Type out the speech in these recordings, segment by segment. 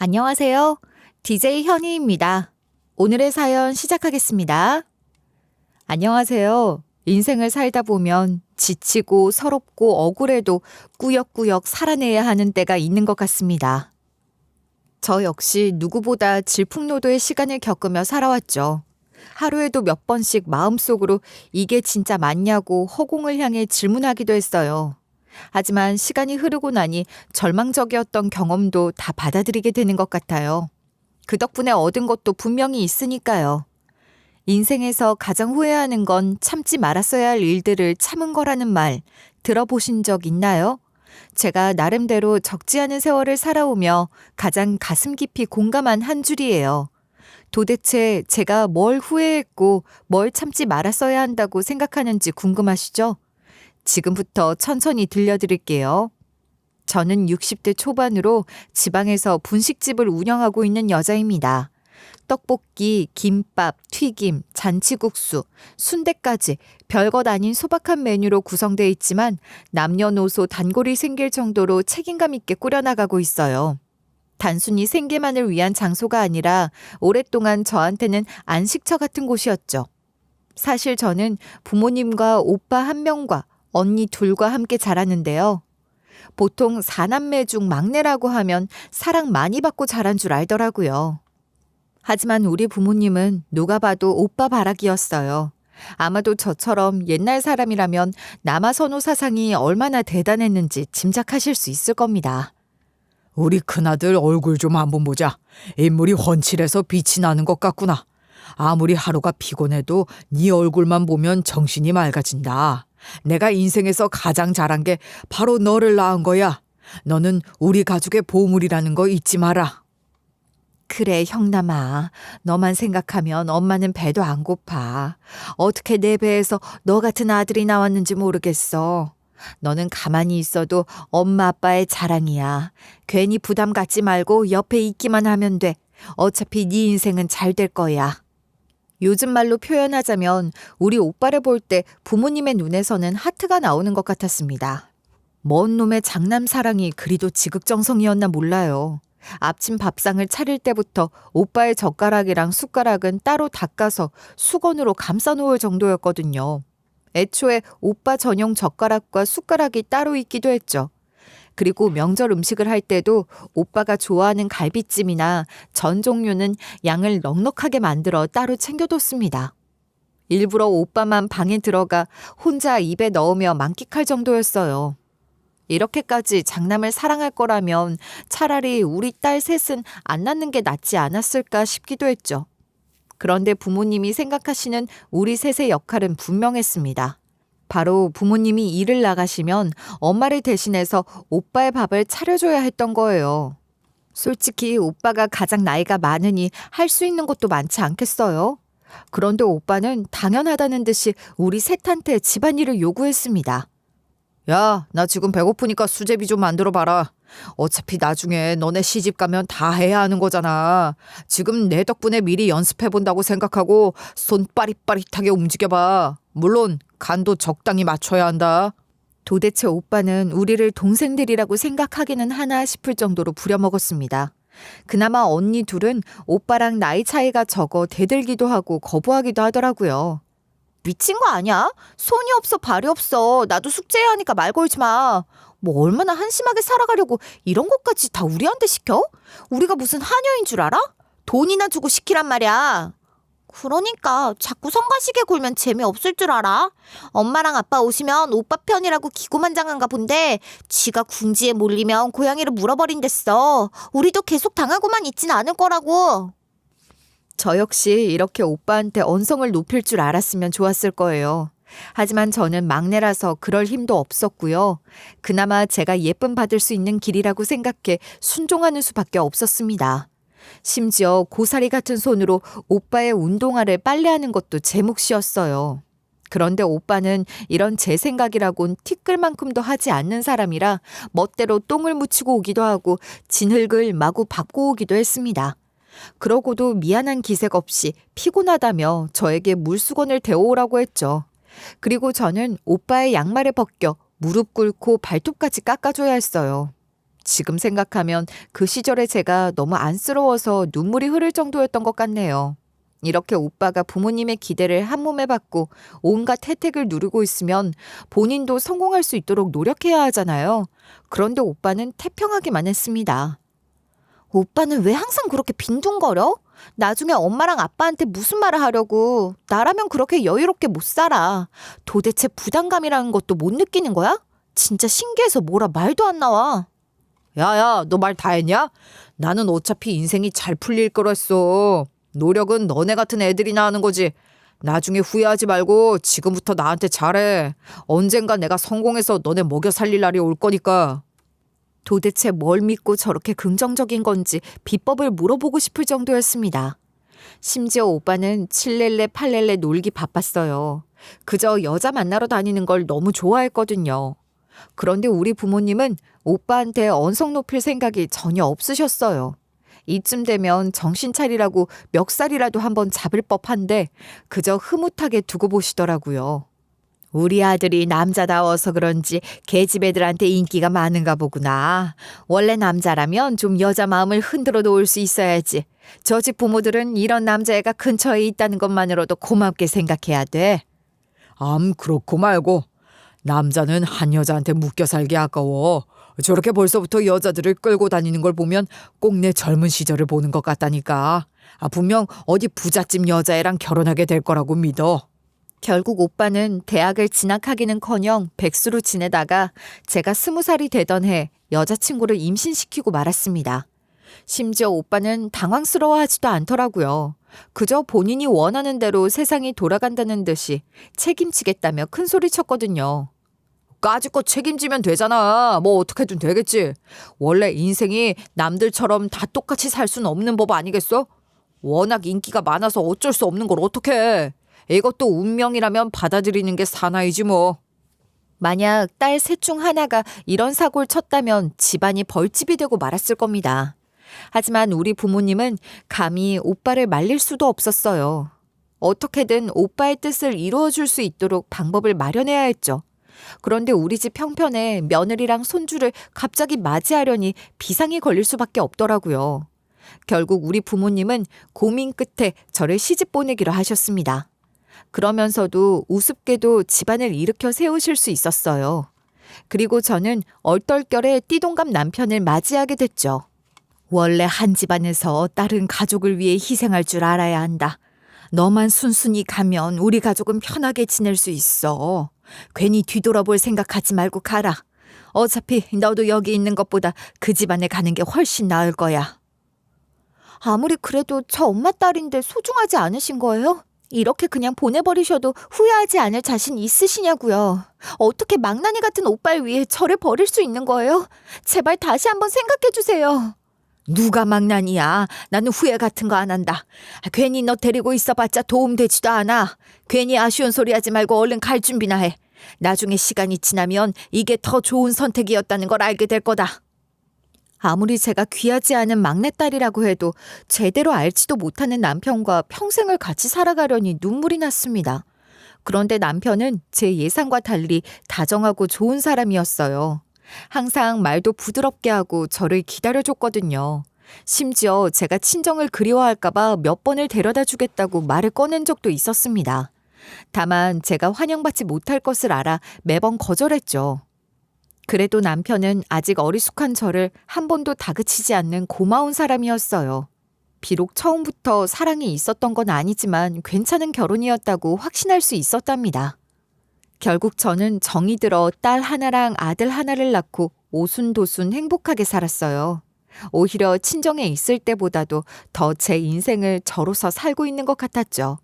안녕하세요. DJ 현희입니다. 오늘의 사연 시작하겠습니다. 안녕하세요. 인생을 살다 보면 지치고 서럽고 억울해도 꾸역꾸역 살아내야 하는 때가 있는 것 같습니다. 저 역시 누구보다 질풍노도의 시간을 겪으며 살아왔죠. 하루에도 몇 번씩 마음속으로 이게 진짜 맞냐고 허공을 향해 질문하기도 했어요. 하지만 시간이 흐르고 나니 절망적이었던 경험도 다 받아들이게 되는 것 같아요. 그 덕분에 얻은 것도 분명히 있으니까요. 인생에서 가장 후회하는 건 참지 말았어야 할 일들을 참은 거라는 말 들어보신 적 있나요? 제가 나름대로 적지 않은 세월을 살아오며 가장 가슴 깊이 공감한 한 줄이에요. 도대체 제가 뭘 후회했고 뭘 참지 말았어야 한다고 생각하는지 궁금하시죠? 지금부터 천천히 들려드릴게요. 저는 60대 초반으로 지방에서 분식집을 운영하고 있는 여자입니다. 떡볶이, 김밥, 튀김, 잔치국수, 순대까지 별것 아닌 소박한 메뉴로 구성되어 있지만 남녀노소 단골이 생길 정도로 책임감 있게 꾸려나가고 있어요. 단순히 생계만을 위한 장소가 아니라 오랫동안 저한테는 안식처 같은 곳이었죠. 사실 저는 부모님과 오빠 한 명과 언니 둘과 함께 자랐는데요. 보통 4남매 중 막내라고 하면 사랑 많이 받고 자란 줄 알더라고요. 하지만 우리 부모님은 누가 봐도 오빠 바라기였어요. 아마도 저처럼 옛날 사람이라면 남아선호 사상이 얼마나 대단했는지 짐작하실 수 있을 겁니다. 우리 큰아들 얼굴 좀 한번 보자. 인물이 훤칠해서 빛이 나는 것 같구나. 아무리 하루가 피곤해도 네 얼굴만 보면 정신이 맑아진다. 내가 인생에서 가장 잘한 게 바로 너를 낳은 거야. 너는 우리 가족의 보물이라는 거 잊지 마라. 그래, 형남아. 너만 생각하면 엄마는 배도 안 고파. 어떻게 내 배에서 너 같은 아들이 나왔는지 모르겠어. 너는 가만히 있어도 엄마 아빠의 자랑이야. 괜히 부담 갖지 말고 옆에 있기만 하면 돼. 어차피 네 인생은 잘 될 거야. 요즘 말로 표현하자면 우리 오빠를 볼 때 부모님의 눈에서는 하트가 나오는 것 같았습니다. 먼 놈의 장남 사랑이 그리도 지극정성이었나 몰라요. 아침 밥상을 차릴 때부터 오빠의 젓가락이랑 숟가락은 따로 닦아서 수건으로 감싸 놓을 정도였거든요. 애초에 오빠 전용 젓가락과 숟가락이 따로 있기도 했죠. 그리고 명절 음식을 할 때도 오빠가 좋아하는 갈비찜이나 전 종류는 양을 넉넉하게 만들어 따로 챙겨뒀습니다. 일부러 오빠만 방에 들어가 혼자 입에 넣으며 만끽할 정도였어요. 이렇게까지 장남을 사랑할 거라면 차라리 우리 딸 셋은 안 낳는 게 낫지 않았을까 싶기도 했죠. 그런데 부모님이 생각하시는 우리 셋의 역할은 분명했습니다. 바로 부모님이 일을 나가시면 엄마를 대신해서 오빠의 밥을 차려줘야 했던 거예요. 솔직히 오빠가 가장 나이가 많으니 할 수 있는 것도 많지 않겠어요? 그런데 오빠는 당연하다는 듯이 우리 셋한테 집안일을 요구했습니다. 야, 나 지금 배고프니까 수제비 좀 만들어 봐라. 어차피 나중에 너네 시집 가면 다 해야 하는 거잖아. 지금 내 덕분에 미리 연습해 본다고 생각하고 손 빠릿빠릿하게 움직여봐. 물론 간도 적당히 맞춰야 한다. 도대체 오빠는 우리를 동생들이라고 생각하기는 하나 싶을 정도로 부려먹었습니다. 그나마 언니 둘은 오빠랑 나이 차이가 적어 대들기도 하고 거부하기도 하더라고요. 미친 거 아니야? 손이 없어 발이 없어. 나도 숙제해야 하니까 말 걸지 마. 뭐 얼마나 한심하게 살아가려고 이런 것까지 다 우리한테 시켜? 우리가 무슨 하녀인 줄 알아? 돈이나 주고 시키란 말이야. 그러니까 자꾸 성가시게 굴면 재미없을 줄 알아? 엄마랑 아빠 오시면 오빠 편이라고 기고만장한가 본데 지가 궁지에 몰리면 고양이를 물어버린댔어. 우리도 계속 당하고만 있진 않을 거라고. 저 역시 이렇게 오빠한테 언성을 높일 줄 알았으면 좋았을 거예요. 하지만 저는 막내라서 그럴 힘도 없었고요. 그나마 제가 예쁨 받을 수 있는 길이라고 생각해 순종하는 수밖에 없었습니다. 심지어 고사리 같은 손으로 오빠의 운동화를 빨래하는 것도 제 몫이었어요. 그런데 오빠는 이런 제 생각이라곤 티끌만큼도 하지 않는 사람이라 멋대로 똥을 묻히고 오기도 하고 진흙을 마구 밟고 오기도 했습니다. 그러고도 미안한 기색 없이 피곤하다며 저에게 물수건을 데워오라고 했죠. 그리고 저는 오빠의 양말을 벗겨 무릎 꿇고 발톱까지 깎아줘야 했어요. 지금 생각하면 그 시절의 제가 너무 안쓰러워서 눈물이 흐를 정도였던 것 같네요. 이렇게 오빠가 부모님의 기대를 한 몸에 받고 온갖 혜택을 누리고 있으면 본인도 성공할 수 있도록 노력해야 하잖아요. 그런데 오빠는 태평하기만 했습니다. 오빠는 왜 항상 그렇게 빈둥거려? 나중에 엄마랑 아빠한테 무슨 말을 하려고. 나라면 그렇게 여유롭게 못 살아. 도대체 부담감이라는 것도 못 느끼는 거야? 진짜 신기해서 뭐라 말도 안 나와. 야야, 너 말 다 했냐? 나는 어차피 인생이 잘 풀릴 거랬어. 노력은 너네 같은 애들이나 하는 거지. 나중에 후회하지 말고 지금부터 나한테 잘해. 언젠가 내가 성공해서 너네 먹여 살릴 날이 올 거니까. 도대체 뭘 믿고 저렇게 긍정적인 건지 비법을 물어보고 싶을 정도였습니다. 심지어 오빠는 7렐레 8렐레 놀기 바빴어요. 그저 여자 만나러 다니는 걸 너무 좋아했거든요. 그런데 우리 부모님은 오빠한테 언성 높일 생각이 전혀 없으셨어요. 이쯤 되면 정신 차리라고 멱살이라도 한번 잡을 법한데 그저 흐뭇하게 두고 보시더라고요. 우리 아들이 남자다워서 그런지 계집 애들한테 인기가 많은가 보구나. 원래 남자라면 좀 여자 마음을 흔들어 놓을 수 있어야지. 저 집 부모들은 이런 남자애가 근처에 있다는 것만으로도 고맙게 생각해야 돼. 그렇고 말고. 남자는 한 여자한테 묶여 살기 아까워. 저렇게 벌써부터 여자들을 끌고 다니는 걸 보면 꼭 내 젊은 시절을 보는 것 같다니까. 분명 어디 부잣집 여자애랑 결혼하게 될 거라고 믿어. 결국 오빠는 대학을 진학하기는커녕 백수로 지내다가 제가 20살이 되던 해 여자친구를 임신시키고 말았습니다. 심지어 오빠는 당황스러워하지도 않더라고요. 그저 본인이 원하는 대로 세상이 돌아간다는 듯이 책임지겠다며 큰소리쳤거든요. 까짓거 책임지면 되잖아. 뭐 어떻게든 되겠지. 원래 인생이 남들처럼 다 똑같이 살 수는 없는 법 아니겠어? 워낙 인기가 많아서 어쩔 수 없는 걸 어떡해. 이것도 운명이라면 받아들이는 게 사나이지 뭐. 만약 딸 셋 중 하나가 이런 사고를 쳤다면 집안이 벌집이 되고 말았을 겁니다. 하지만 우리 부모님은 감히 오빠를 말릴 수도 없었어요. 어떻게든 오빠의 뜻을 이루어줄 수 있도록 방법을 마련해야 했죠. 그런데 우리 집 형편에 며느리랑 손주를 갑자기 맞이하려니 비상이 걸릴 수밖에 없더라고요. 결국 우리 부모님은 고민 끝에 저를 시집 보내기로 하셨습니다. 그러면서도 우습게도 집안을 일으켜 세우실 수 있었어요. 그리고 저는 얼떨결에 띠동갑 남편을 맞이하게 됐죠. 원래 한 집안에서 딸은 가족을 위해 희생할 줄 알아야 한다. 너만 순순히 가면 우리 가족은 편하게 지낼 수 있어. 괜히 뒤돌아볼 생각하지 말고 가라. 어차피 너도 여기 있는 것보다 그 집안에 가는 게 훨씬 나을 거야. 아무리 그래도 저 엄마 딸인데 소중하지 않으신 거예요? 이렇게 그냥 보내버리셔도 후회하지 않을 자신 있으시냐고요. 어떻게 망나니 같은 오빠를 위해 저를 버릴 수 있는 거예요? 제발 다시 한번 생각해 주세요. 누가 망나니야. 나는 후회 같은 거 안 한다. 괜히 너 데리고 있어봤자 도움되지도 않아. 괜히 아쉬운 소리 하지 말고 얼른 갈 준비나 해. 나중에 시간이 지나면 이게 더 좋은 선택이었다는 걸 알게 될 거다. 아무리 제가 귀하지 않은 막내딸이라고 해도 제대로 알지도 못하는 남편과 평생을 같이 살아가려니 눈물이 났습니다. 그런데 남편은 제 예상과 달리 다정하고 좋은 사람이었어요. 항상 말도 부드럽게 하고 저를 기다려줬거든요. 심지어 제가 친정을 그리워할까봐 몇 번을 데려다 주겠다고 말을 꺼낸 적도 있었습니다. 다만 제가 환영받지 못할 것을 알아 매번 거절했죠. 그래도 남편은 아직 어리숙한 저를 한 번도 다그치지 않는 고마운 사람이었어요. 비록 처음부터 사랑이 있었던 건 아니지만 괜찮은 결혼이었다고 확신할 수 있었답니다. 결국 저는 정이 들어 딸 하나랑 아들 하나를 낳고 오순도순 행복하게 살았어요. 오히려 친정에 있을 때보다도 더 제 인생을 저로서 살고 있는 것 같았죠.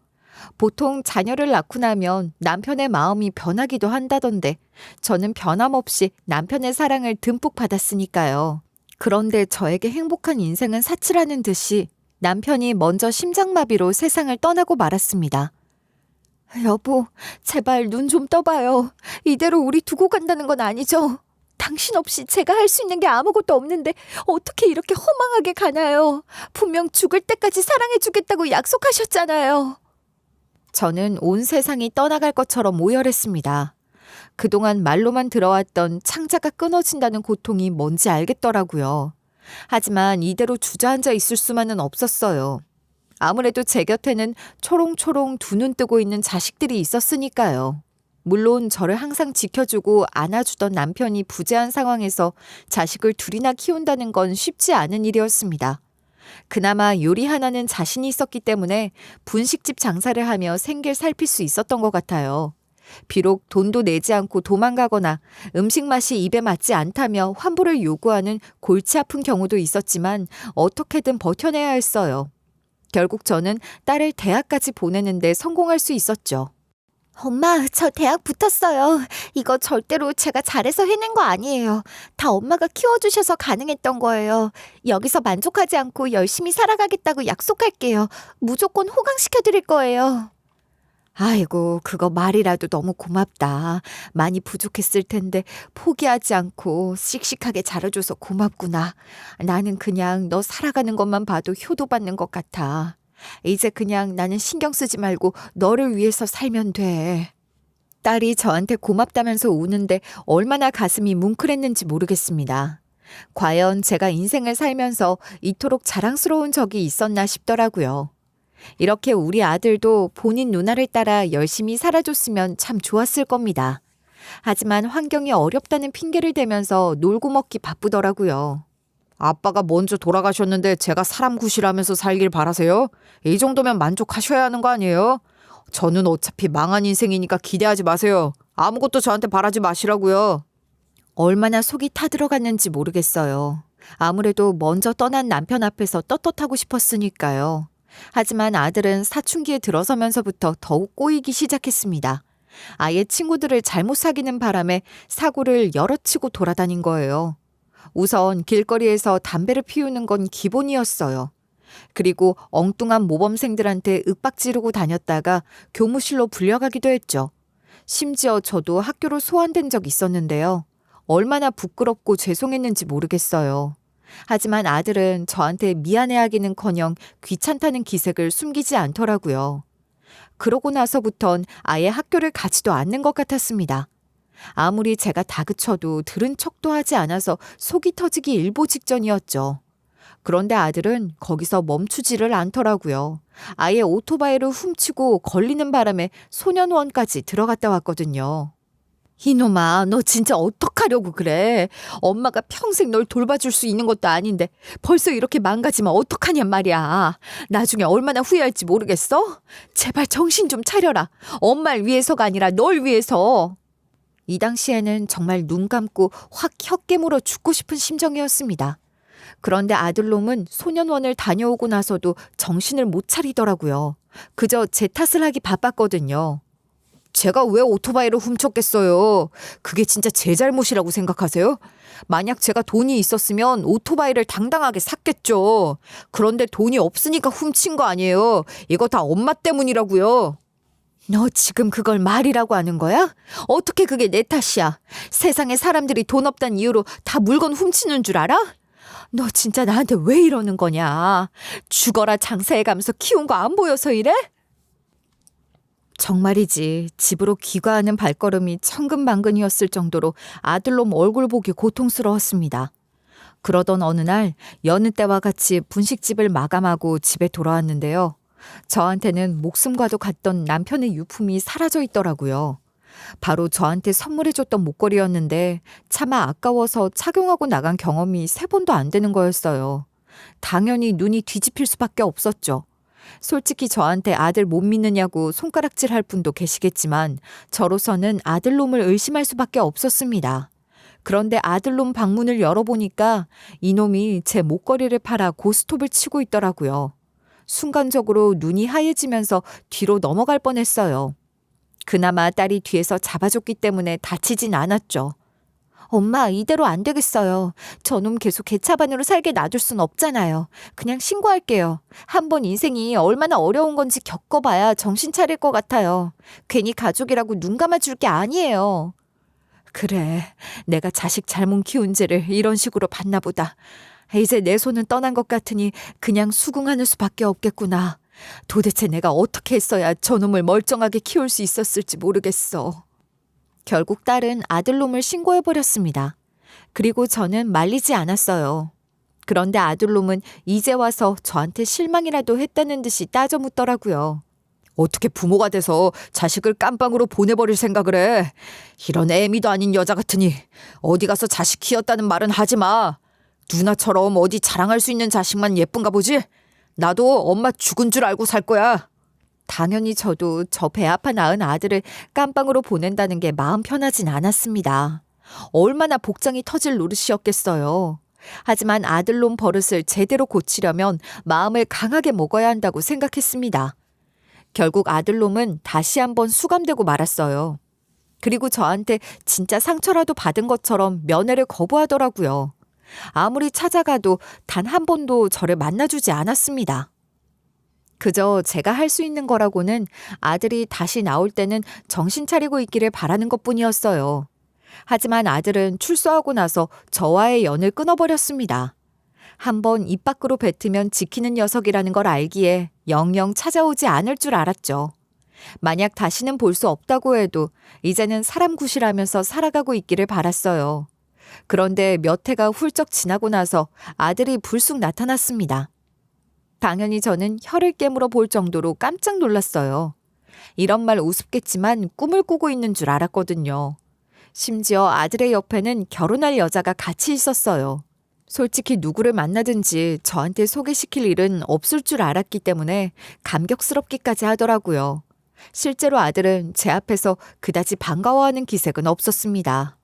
보통 자녀를 낳고 나면 남편의 마음이 변하기도 한다던데 저는 변함없이 남편의 사랑을 듬뿍 받았으니까요. 그런데 저에게 행복한 인생은 사치라는 듯이 남편이 먼저 심장마비로 세상을 떠나고 말았습니다. 여보, 제발 눈 좀 떠봐요. 이대로 우리 두고 간다는 건 아니죠? 당신 없이 제가 할 수 있는 게 아무것도 없는데 어떻게 이렇게 허망하게 가나요? 분명 죽을 때까지 사랑해주겠다고 약속하셨잖아요. 저는 온 세상이 떠나갈 것처럼 오열했습니다. 그동안 말로만 들어왔던 창자가 끊어진다는 고통이 뭔지 알겠더라고요. 하지만 이대로 주저앉아 있을 수만은 없었어요. 아무래도 제 곁에는 초롱초롱 두 눈 뜨고 있는 자식들이 있었으니까요. 물론 저를 항상 지켜주고 안아주던 남편이 부재한 상황에서 자식을 둘이나 키운다는 건 쉽지 않은 일이었습니다. 그나마 요리 하나는 자신이 있었기 때문에 분식집 장사를 하며 생계를 살필 수 있었던 것 같아요. 비록 돈도 내지 않고 도망가거나 음식 맛이 입에 맞지 않다며 환불을 요구하는 골치 아픈 경우도 있었지만 어떻게든 버텨내야 했어요. 결국 저는 딸을 대학까지 보내는데 성공할 수 있었죠. 엄마, 저 대학 붙었어요. 이거 절대로 제가 잘해서 해낸 거 아니에요. 다 엄마가 키워주셔서 가능했던 거예요. 여기서 만족하지 않고 열심히 살아가겠다고 약속할게요. 무조건 호강시켜드릴 거예요. 아이고, 그거 말이라도 너무 고맙다. 많이 부족했을 텐데 포기하지 않고 씩씩하게 잘해줘서 고맙구나. 나는 그냥 너 살아가는 것만 봐도 효도받는 것 같아. 이제 그냥 나는 신경 쓰지 말고 너를 위해서 살면 돼. 딸이 저한테 고맙다면서 우는데 얼마나 가슴이 뭉클했는지 모르겠습니다. 과연 제가 인생을 살면서 이토록 자랑스러운 적이 있었나 싶더라고요. 이렇게 우리 아들도 본인 누나를 따라 열심히 살아줬으면 참 좋았을 겁니다. 하지만 환경이 어렵다는 핑계를 대면서 놀고 먹기 바쁘더라고요. 아빠가 먼저 돌아가셨는데 제가 사람 구실하면서 살길 바라세요? 이 정도면 만족하셔야 하는 거 아니에요? 저는 어차피 망한 인생이니까 기대하지 마세요. 아무것도 저한테 바라지 마시라고요. 얼마나 속이 타들어갔는지 모르겠어요. 아무래도 먼저 떠난 남편 앞에서 떳떳하고 싶었으니까요. 하지만 아들은 사춘기에 들어서면서부터 더욱 꼬이기 시작했습니다. 아예 친구들을 잘못 사귀는 바람에 사고를 여러 치고 돌아다닌 거예요. 우선 길거리에서 담배를 피우는 건 기본이었어요. 그리고 엉뚱한 모범생들한테 윽박 지르고 다녔다가 교무실로 불려가기도 했죠. 심지어 저도 학교로 소환된 적 있었는데요. 얼마나 부끄럽고 죄송했는지 모르겠어요. 하지만 아들은 저한테 미안해하기는커녕 귀찮다는 기색을 숨기지 않더라고요. 그러고 나서부턴 아예 학교를 가지도 않는 것 같았습니다. 아무리 제가 다그쳐도 들은 척도 하지 않아서 속이 터지기 일보 직전이었죠. 그런데 아들은 거기서 멈추지를 않더라고요. 아예 오토바이를 훔치고 걸리는 바람에 소년원까지 들어갔다 왔거든요. 이놈아, 너 진짜 어떡하려고 그래? 엄마가 평생 널 돌봐줄 수 있는 것도 아닌데 벌써 이렇게 망가지면 어떡하냔 말이야. 나중에 얼마나 후회할지 모르겠어? 제발 정신 좀 차려라. 엄마를 위해서가 아니라 널 위해서. 이 당시에는 정말 눈 감고 확 혀 깨물어 죽고 싶은 심정이었습니다. 그런데 아들놈은 소년원을 다녀오고 나서도 정신을 못 차리더라고요. 그저 제 탓을 하기 바빴거든요. 제가 왜 오토바이를 훔쳤겠어요? 그게 진짜 제 잘못이라고 생각하세요? 만약 제가 돈이 있었으면 오토바이를 당당하게 샀겠죠. 그런데 돈이 없으니까 훔친 거 아니에요. 이거 다 엄마 때문이라고요. 너 지금 그걸 말이라고 하는 거야? 어떻게 그게 내 탓이야? 세상에 사람들이 돈 없단 이유로 다 물건 훔치는 줄 알아? 너 진짜 나한테 왜 이러는 거냐? 죽어라 장사해 가면서 키운 거 안 보여서 이래? 정말이지 집으로 귀가하는 발걸음이 천근만근이었을 정도로 아들놈 얼굴 보기 고통스러웠습니다. 그러던 어느 날 여느 때와 같이 분식집을 마감하고 집에 돌아왔는데요. 저한테는 목숨과도 같던 남편의 유품이 사라져 있더라고요. 바로 저한테 선물해줬던 목걸이였는데 차마 아까워서 착용하고 나간 경험이 3번도 안 되는 거였어요. 당연히 눈이 뒤집힐 수밖에 없었죠. 솔직히 저한테 아들 못 믿느냐고 손가락질할 분도 계시겠지만 저로서는 아들놈을 의심할 수밖에 없었습니다. 그런데 아들놈 방문을 열어보니까 이놈이 제 목걸이를 팔아 고스톱을 치고 있더라고요. 순간적으로 눈이 하얘지면서 뒤로 넘어갈 뻔했어요. 그나마 딸이 뒤에서 잡아줬기 때문에 다치진 않았죠. 엄마, 이대로 안 되겠어요. 저놈 계속 개차반으로 살게 놔둘 순 없잖아요. 그냥 신고할게요. 한번 인생이 얼마나 어려운 건지 겪어봐야 정신 차릴 것 같아요. 괜히 가족이라고 눈 감아줄 게 아니에요. 그래, 내가 자식 잘못 키운 죄를 이런 식으로 받나 보다. 이제 내 손은 떠난 것 같으니 그냥 수긍하는 수밖에 없겠구나. 도대체 내가 어떻게 했어야 저놈을 멀쩡하게 키울 수 있었을지 모르겠어. 결국 딸은 아들놈을 신고해버렸습니다. 그리고 저는 말리지 않았어요. 그런데 아들놈은 이제 와서 저한테 실망이라도 했다는 듯이 따져 묻더라고요. 어떻게 부모가 돼서 자식을 깜빵으로 보내버릴 생각을 해. 이런 애미도 아닌 여자 같으니 어디 가서 자식 키웠다는 말은 하지 마. 누나처럼 어디 자랑할 수 있는 자식만 예쁜가 보지? 나도 엄마 죽은 줄 알고 살 거야. 당연히 저도 저 배 아파 낳은 아들을 깜빵으로 보낸다는 게 마음 편하진 않았습니다. 얼마나 복장이 터질 노릇이었겠어요. 하지만 아들놈 버릇을 제대로 고치려면 마음을 강하게 먹어야 한다고 생각했습니다. 결국 아들놈은 다시 한번 수감되고 말았어요. 그리고 저한테 진짜 상처라도 받은 것처럼 면회를 거부하더라고요. 아무리 찾아가도 단 한 번도 저를 만나주지 않았습니다. 그저 제가 할 수 있는 거라고는 아들이 다시 나올 때는 정신 차리고 있기를 바라는 것뿐이었어요. 하지만 아들은 출소하고 나서 저와의 연을 끊어버렸습니다. 한번 입 밖으로 뱉으면 지키는 녀석이라는 걸 알기에 영영 찾아오지 않을 줄 알았죠. 만약 다시는 볼 수 없다고 해도 이제는 사람 구실하면서 살아가고 있기를 바랐어요. 그런데 몇 해가 훌쩍 지나고 나서 아들이 불쑥 나타났습니다. 당연히 저는 혀를 깨물어 볼 정도로 깜짝 놀랐어요. 이런 말 우습겠지만 꿈을 꾸고 있는 줄 알았거든요. 심지어 아들의 옆에는 결혼할 여자가 같이 있었어요. 솔직히 누구를 만나든지 저한테 소개시킬 일은 없을 줄 알았기 때문에 감격스럽기까지 하더라고요. 실제로 아들은 제 앞에서 그다지 반가워하는 기색은 없었습니다.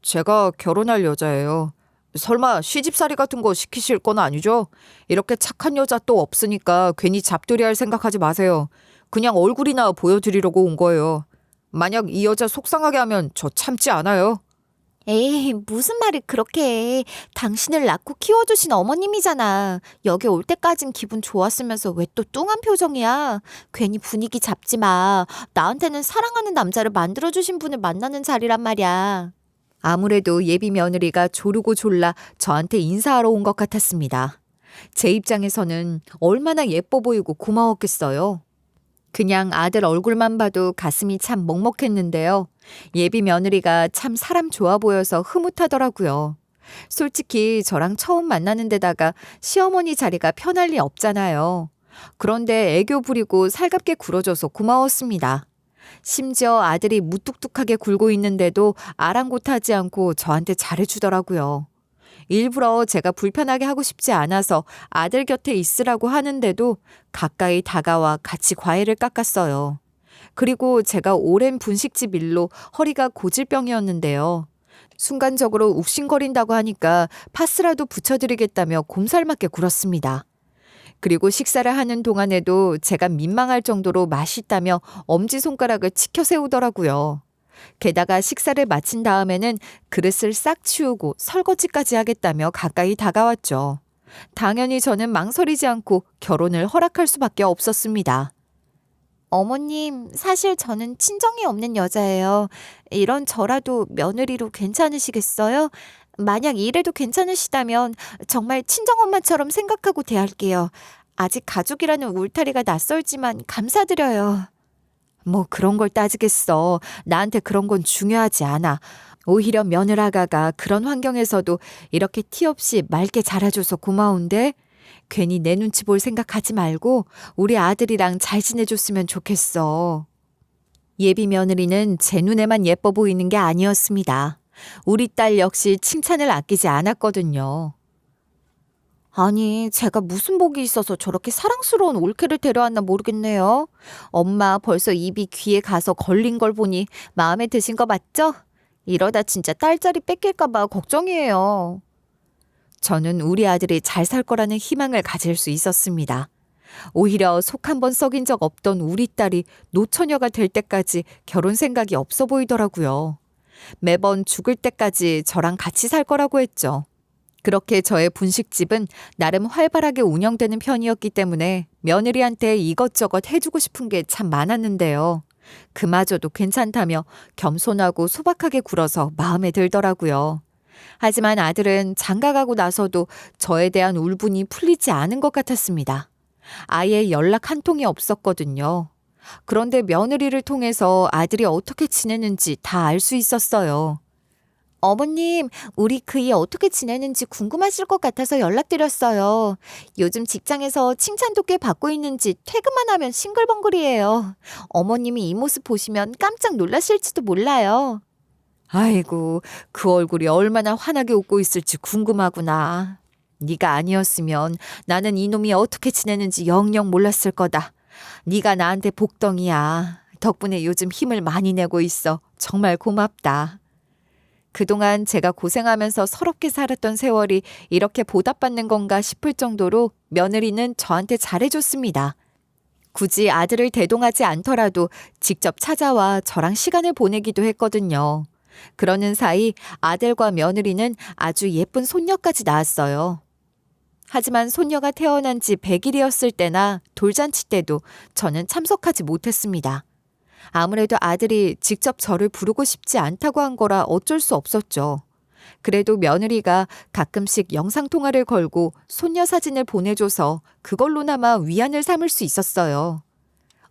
제가 결혼할 여자예요. 설마 시집살이 같은 거 시키실 건 아니죠? 이렇게 착한 여자 또 없으니까 괜히 잡돌이할 생각하지 마세요. 그냥 얼굴이나 보여드리려고 온 거예요. 만약 이 여자 속상하게 하면 저 참지 않아요. 에이, 무슨 말을 그렇게 해. 당신을 낳고 키워주신 어머님이잖아. 여기 올 때까진 기분 좋았으면서 왜 또 뚱한 표정이야. 괜히 분위기 잡지 마. 나한테는 사랑하는 남자를 만들어주신 분을 만나는 자리란 말이야. 아무래도 예비 며느리가 조르고 졸라 저한테 인사하러 온 것 같았습니다. 제 입장에서는 얼마나 예뻐 보이고 고마웠겠어요. 그냥 아들 얼굴만 봐도 가슴이 참 먹먹했는데요. 예비 며느리가 참 사람 좋아 보여서 흐뭇하더라고요. 솔직히 저랑 처음 만나는 데다가 시어머니 자리가 편할 리 없잖아요. 그런데 애교 부리고 살갑게 굴어줘서 고마웠습니다. 심지어 아들이 무뚝뚝하게 굴고 있는데도 아랑곳하지 않고 저한테 잘해주더라고요. 일부러 제가 불편하게 하고 싶지 않아서 아들 곁에 있으라고 하는데도 가까이 다가와 같이 과일을 깎았어요. 그리고 제가 오랜 분식집 일로 허리가 고질병이었는데요. 순간적으로 욱신거린다고 하니까 파스라도 붙여드리겠다며 곰살맞게 굴었습니다. 그리고 식사를 하는 동안에도 제가 민망할 정도로 맛있다며 엄지손가락을 치켜 세우더라고요. 게다가 식사를 마친 다음에는 그릇을 싹 치우고 설거지까지 하겠다며 가까이 다가왔죠. 당연히 저는 망설이지 않고 결혼을 허락할 수밖에 없었습니다. 어머님, 사실 저는 친정이 없는 여자예요. 이런 저라도 며느리로 괜찮으시겠어요? 만약 이래도 괜찮으시다면 정말 친정엄마처럼 생각하고 대할게요. 아직 가족이라는 울타리가 낯설지만 감사드려요. 뭐 그런 걸 따지겠어. 나한테 그런 건 중요하지 않아. 오히려 며느라가가 그런 환경에서도 이렇게 티 없이 맑게 자라줘서 고마운데 괜히 내 눈치 볼 생각하지 말고 우리 아들이랑 잘 지내줬으면 좋겠어. 예비 며느리는 제 눈에만 예뻐 보이는 게 아니었습니다. 우리 딸 역시 칭찬을 아끼지 않았거든요. 아니, 제가 무슨 복이 있어서 저렇게 사랑스러운 올케를 데려왔나 모르겠네요. 엄마 벌써 입이 귀에 가서 걸린 걸 보니 마음에 드신 거 맞죠? 이러다 진짜 딸자리 뺏길까 봐 걱정이에요. 저는 우리 아들이 잘 살 거라는 희망을 가질 수 있었습니다. 오히려 속 한 번 썩인 적 없던 우리 딸이 노처녀가 될 때까지 결혼 생각이 없어 보이더라고요. 매번 죽을 때까지 저랑 같이 살 거라고 했죠. 그렇게 저의 분식집은 나름 활발하게 운영되는 편이었기 때문에 며느리한테 이것저것 해주고 싶은 게 참 많았는데요. 그마저도 괜찮다며 겸손하고 소박하게 굴어서 마음에 들더라고요. 하지만 아들은 장가가고 나서도 저에 대한 울분이 풀리지 않은 것 같았습니다. 아예 연락 한 통이 없었거든요. 그런데 며느리를 통해서 아들이 어떻게 지내는지 다 알 수 있었어요. 어머님, 우리 그이 어떻게 지내는지 궁금하실 것 같아서 연락드렸어요. 요즘 직장에서 칭찬도 꽤 받고 있는지 퇴근만 하면 싱글벙글이에요. 어머님이 이 모습 보시면 깜짝 놀라실지도 몰라요. 아이고, 그 얼굴이 얼마나 환하게 웃고 있을지 궁금하구나. 네가 아니었으면 나는 이놈이 어떻게 지내는지 영영 몰랐을 거다. 네가 나한테 복덩이야. 덕분에 요즘 힘을 많이 내고 있어. 정말 고맙다. 그동안 제가 고생하면서 서럽게 살았던 세월이 이렇게 보답받는 건가 싶을 정도로 며느리는 저한테 잘해줬습니다. 굳이 아들을 대동하지 않더라도 직접 찾아와 저랑 시간을 보내기도 했거든요. 그러는 사이 아들과 며느리는 아주 예쁜 손녀까지 낳았어요. 하지만 손녀가 태어난 지 100일이었을 때나 돌잔치 때도 저는 참석하지 못했습니다. 아무래도 아들이 직접 저를 부르고 싶지 않다고 한 거라 어쩔 수 없었죠. 그래도 며느리가 가끔씩 영상통화를 걸고 손녀 사진을 보내줘서 그걸로나마 위안을 삼을 수 있었어요.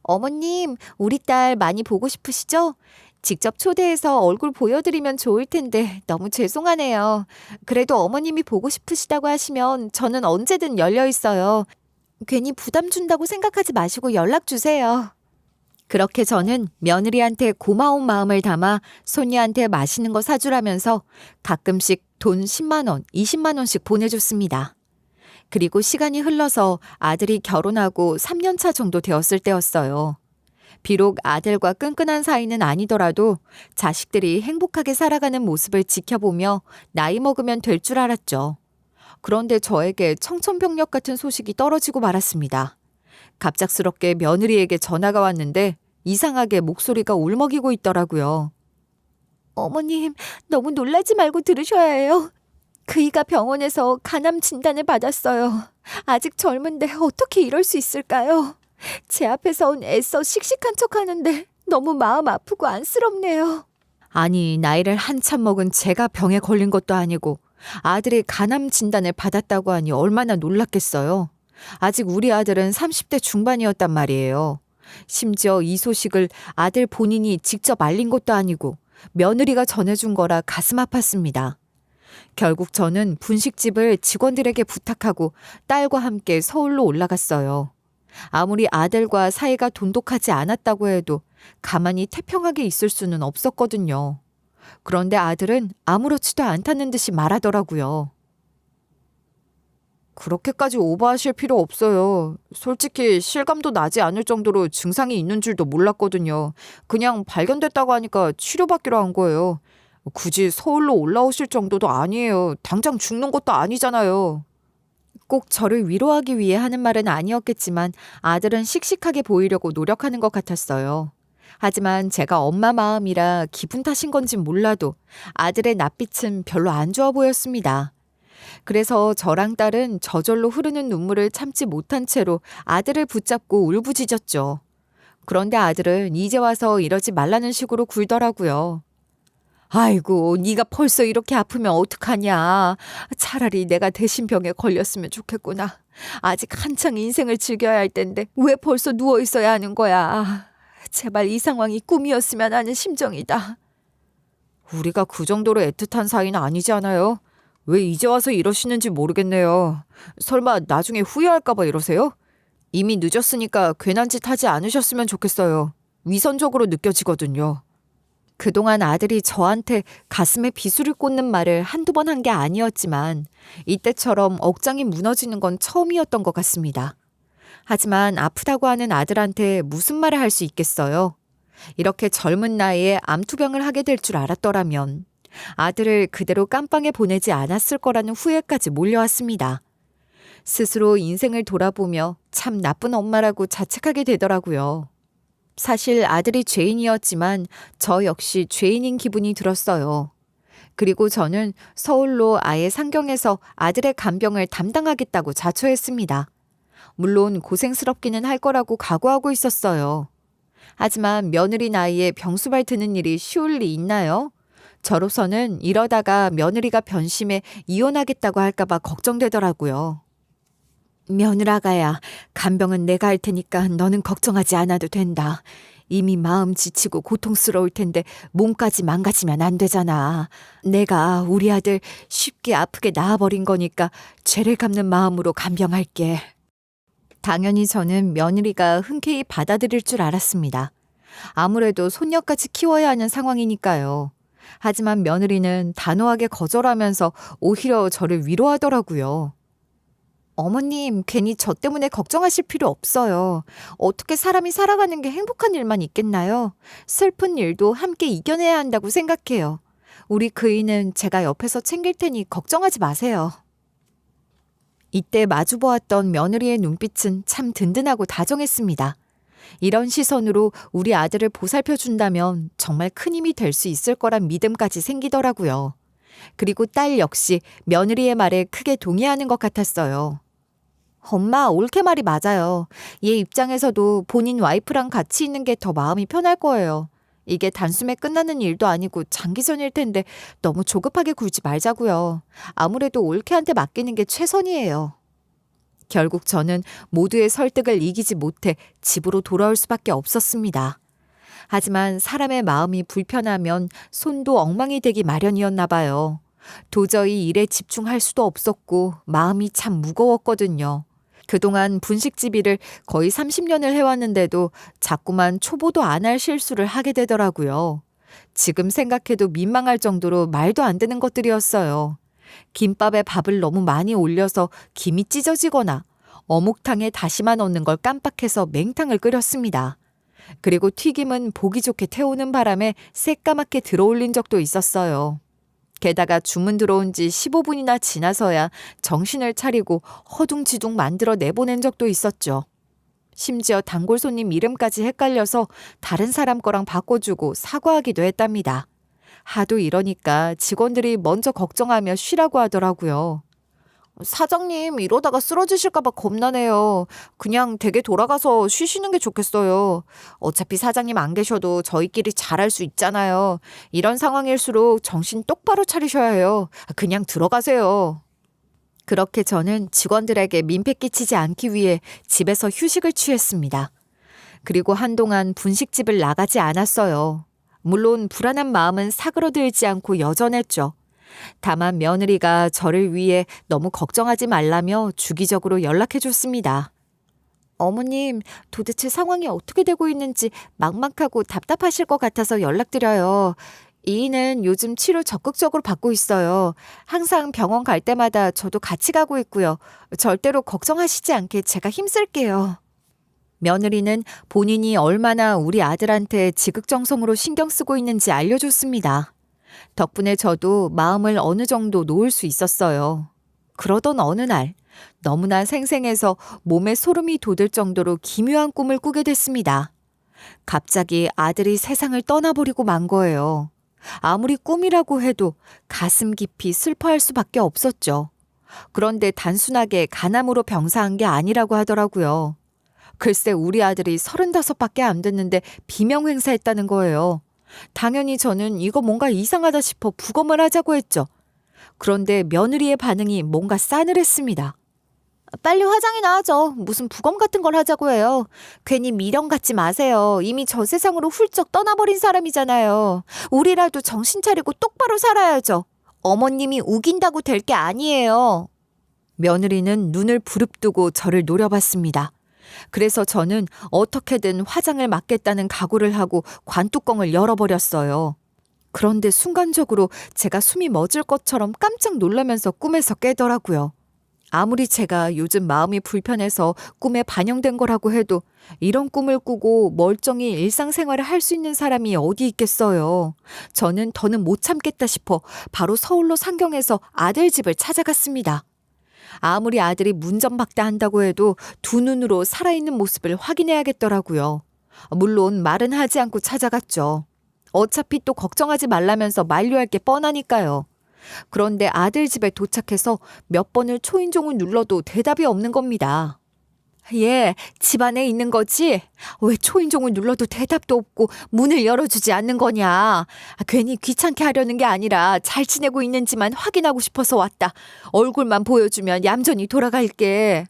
어머님, 우리 딸 많이 보고 싶으시죠? 직접 초대해서 얼굴 보여드리면 좋을 텐데 너무 죄송하네요. 그래도 어머님이 보고 싶으시다고 하시면 저는 언제든 열려 있어요. 괜히 부담 준다고 생각하지 마시고 연락 주세요. 그렇게 저는 며느리한테 고마운 마음을 담아 손녀한테 맛있는 거 사주라면서 가끔씩 돈 10만 원, 20만 원씩 보내줬습니다. 그리고 시간이 흘러서 아들이 결혼하고 3년 차 정도 되었을 때였어요. 비록 아들과 끈끈한 사이는 아니더라도 자식들이 행복하게 살아가는 모습을 지켜보며 나이 먹으면 될 줄 알았죠. 그런데 저에게 청천벽력 같은 소식이 떨어지고 말았습니다. 갑작스럽게 며느리에게 전화가 왔는데 이상하게 목소리가 울먹이고 있더라고요. 어머님, 너무 놀라지 말고 들으셔야 해요. 그이가 병원에서 간암 진단을 받았어요. 아직 젊은데 어떻게 이럴 수 있을까요? 제 앞에선 애써 씩씩한 척하는데 너무 마음 아프고 안쓰럽네요. 아니, 나이를 한참 먹은 제가 병에 걸린 것도 아니고 아들이 간암 진단을 받았다고 하니 얼마나 놀랐겠어요. 아직 우리 아들은 30대 중반이었단 말이에요. 심지어 이 소식을 아들 본인이 직접 알린 것도 아니고 며느리가 전해준 거라 가슴 아팠습니다. 결국 저는 분식집을 직원들에게 부탁하고 딸과 함께 서울로 올라갔어요. 아무리 아들과 사이가 돈독하지 않았다고 해도 가만히 태평하게 있을 수는 없었거든요. 그런데 아들은 아무렇지도 않다는 듯이 말하더라고요. 그렇게까지 오버하실 필요 없어요. 솔직히 실감도 나지 않을 정도로 증상이 있는 줄도 몰랐거든요. 그냥 발견됐다고 하니까 치료받기로 한 거예요. 굳이 서울로 올라오실 정도도 아니에요. 당장 죽는 것도 아니잖아요. 꼭 저를 위로하기 위해 하는 말은 아니었겠지만 아들은 씩씩하게 보이려고 노력하는 것 같았어요. 하지만 제가 엄마 마음이라 기분 탓인 건진 몰라도 아들의 낯빛은 별로 안 좋아 보였습니다. 그래서 저랑 딸은 저절로 흐르는 눈물을 참지 못한 채로 아들을 붙잡고 울부짖었죠. 그런데 아들은 이제 와서 이러지 말라는 식으로 굴더라고요. 아이고, 네가 벌써 이렇게 아프면 어떡하냐. 차라리 내가 대신 병에 걸렸으면 좋겠구나. 아직 한창 인생을 즐겨야 할 텐데 왜 벌써 누워 있어야 하는 거야. 제발 이 상황이 꿈이었으면 하는 심정이다. 우리가 그 정도로 애틋한 사이는 아니지 않아요? 왜 이제 와서 이러시는지 모르겠네요. 설마 나중에 후회할까 봐 이러세요? 이미 늦었으니까 괜한 짓 하지 않으셨으면 좋겠어요. 위선적으로 느껴지거든요. 그동안 아들이 저한테 가슴에 비수를 꽂는 말을 한두 번 한 게 아니었지만 이때처럼 억장이 무너지는 건 처음이었던 것 같습니다. 하지만 아프다고 하는 아들한테 무슨 말을 할 수 있겠어요? 이렇게 젊은 나이에 암투병을 하게 될 줄 알았더라면 아들을 그대로 깜빵에 보내지 않았을 거라는 후회까지 몰려왔습니다. 스스로 인생을 돌아보며 참 나쁜 엄마라고 자책하게 되더라고요. 사실 아들이 죄인이었지만 저 역시 죄인인 기분이 들었어요. 그리고 저는 서울로 아예 상경해서 아들의 간병을 담당하겠다고 자처했습니다. 물론 고생스럽기는 할 거라고 각오하고 있었어요. 하지만 며느리 나이에 병수발 드는 일이 쉬울 리 있나요? 저로서는 이러다가 며느리가 변심해 이혼하겠다고 할까봐 걱정되더라고요. 며느라가야, 간병은 내가 할 테니까 너는 걱정하지 않아도 된다. 이미 마음 지치고 고통스러울 텐데 몸까지 망가지면 안 되잖아. 내가 우리 아들 쉽게 아프게 낳아버린 거니까 죄를 갚는 마음으로 간병할게. 당연히 저는 며느리가 흔쾌히 받아들일 줄 알았습니다. 아무래도 손녀까지 키워야 하는 상황이니까요. 하지만 며느리는 단호하게 거절하면서 오히려 저를 위로하더라고요. 어머님, 괜히 저 때문에 걱정하실 필요 없어요. 어떻게 사람이 살아가는 게 행복한 일만 있겠나요? 슬픈 일도 함께 이겨내야 한다고 생각해요. 우리 그이는 제가 옆에서 챙길 테니 걱정하지 마세요. 이때 마주보았던 며느리의 눈빛은 참 든든하고 다정했습니다. 이런 시선으로 우리 아들을 보살펴 준다면 정말 큰 힘이 될 수 있을 거란 믿음까지 생기더라고요. 그리고 딸 역시 며느리의 말에 크게 동의하는 것 같았어요. 엄마, 올케 말이 맞아요. 얘 입장에서도 본인 와이프랑 같이 있는 게 더 마음이 편할 거예요. 이게 단숨에 끝나는 일도 아니고 장기전일 텐데 너무 조급하게 굴지 말자고요. 아무래도 올케한테 맡기는 게 최선이에요. 결국 저는 모두의 설득을 이기지 못해 집으로 돌아올 수밖에 없었습니다. 하지만 사람의 마음이 불편하면 손도 엉망이 되기 마련이었나 봐요. 도저히 일에 집중할 수도 없었고 마음이 참 무거웠거든요. 그동안 분식집 일을 거의 30년을 해왔는데도 자꾸만 초보도 안 할 실수를 하게 되더라고요. 지금 생각해도 민망할 정도로 말도 안 되는 것들이었어요. 김밥에 밥을 너무 많이 올려서 김이 찢어지거나 어묵탕에 다시마 넣는 걸 깜빡해서 맹탕을 끓였습니다. 그리고 튀김은 보기 좋게 태우는 바람에 새까맣게 들어올린 적도 있었어요. 게다가 주문 들어온 지 15분이나 지나서야 정신을 차리고 허둥지둥 만들어 내보낸 적도 있었죠. 심지어 단골 손님 이름까지 헷갈려서 다른 사람 거랑 바꿔주고 사과하기도 했답니다. 하도 이러니까 직원들이 먼저 걱정하며 쉬라고 하더라고요. 사장님, 이러다가 쓰러지실까봐 겁나네요. 그냥 댁에 돌아가서 쉬시는 게 좋겠어요. 어차피 사장님 안 계셔도 저희끼리 잘할 수 있잖아요. 이런 상황일수록 정신 똑바로 차리셔야 해요. 그냥 들어가세요. 그렇게 저는 직원들에게 민폐 끼치지 않기 위해 집에서 휴식을 취했습니다. 그리고 한동안 분식집을 나가지 않았어요. 물론 불안한 마음은 사그러들지 않고 여전했죠. 다만 며느리가 저를 위해 너무 걱정하지 말라며 주기적으로 연락해 줬습니다. 어머님, 도대체 상황이 어떻게 되고 있는지 막막하고 답답하실 것 같아서 연락드려요. 이인은 요즘 치료 적극적으로 받고 있어요. 항상 병원 갈 때마다 저도 같이 가고 있고요. 절대로 걱정하시지 않게 제가 힘쓸게요. 며느리는 본인이 얼마나 우리 아들한테 지극정성으로 신경 쓰고 있는지 알려줬습니다. 덕분에 저도 마음을 어느 정도 놓을 수 있었어요. 그러던 어느 날 너무나 생생해서 몸에 소름이 돋을 정도로 기묘한 꿈을 꾸게 됐습니다. 갑자기 아들이 세상을 떠나버리고 만 거예요. 아무리 꿈이라고 해도 가슴 깊이 슬퍼할 수밖에 없었죠. 그런데 단순하게 간암으로 병사한 게 아니라고 하더라고요. 글쎄 우리 아들이 35밖에 안 됐는데 비명행사했다는 거예요. 당연히 저는 이거 뭔가 이상하다 싶어 부검을 하자고 했죠. 그런데 며느리의 반응이 뭔가 싸늘했습니다. 빨리 화장이나 하죠. 무슨 부검 같은 걸 하자고 해요. 괜히 미련 갖지 마세요. 이미 저 세상으로 훌쩍 떠나버린 사람이잖아요. 우리라도 정신 차리고 똑바로 살아야죠. 어머님이 우긴다고 될 게 아니에요. 며느리는 눈을 부릅뜨고 저를 노려봤습니다. 그래서 저는 어떻게든 화장을 막겠다는 각오를 하고 관뚜껑을 열어버렸어요. 그런데 순간적으로 제가 숨이 멎을 것처럼 깜짝 놀라면서 꿈에서 깨더라고요. 아무리 제가 요즘 마음이 불편해서 꿈에 반영된 거라고 해도 이런 꿈을 꾸고 멀쩡히 일상생활을 할 수 있는 사람이 어디 있겠어요. 저는 더는 못 참겠다 싶어 바로 서울로 상경해서 아들 집을 찾아갔습니다. 아무리 아들이 문전박대한다고 해도 두 눈으로 살아있는 모습을 확인해야겠더라고요. 물론 말은 하지 않고 찾아갔죠. 어차피 또 걱정하지 말라면서 만류할 게 뻔하니까요. 그런데 아들 집에 도착해서 몇 번을 초인종을 눌러도 대답이 없는 겁니다. 예, 집 안에 있는 거지? 왜 초인종을 눌러도 대답도 없고 문을 열어주지 않는 거냐? 괜히 귀찮게 하려는 게 아니라 잘 지내고 있는지만 확인하고 싶어서 왔다. 얼굴만 보여주면 얌전히 돌아갈게.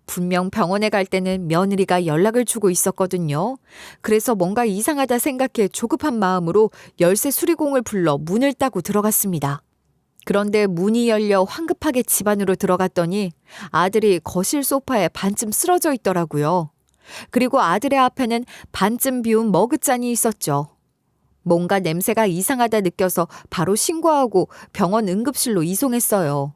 분명 병원에 갈 때는 며느리가 연락을 주고 있었거든요. 그래서 뭔가 이상하다 생각해 조급한 마음으로 열쇠 수리공을 불러 문을 따고 들어갔습니다. 그런데 문이 열려 황급하게 집 안으로 들어갔더니 아들이 거실 소파에 반쯤 쓰러져 있더라고요. 그리고 아들의 앞에는 반쯤 비운 머그잔이 있었죠. 뭔가 냄새가 이상하다 느껴서 바로 신고하고 병원 응급실로 이송했어요.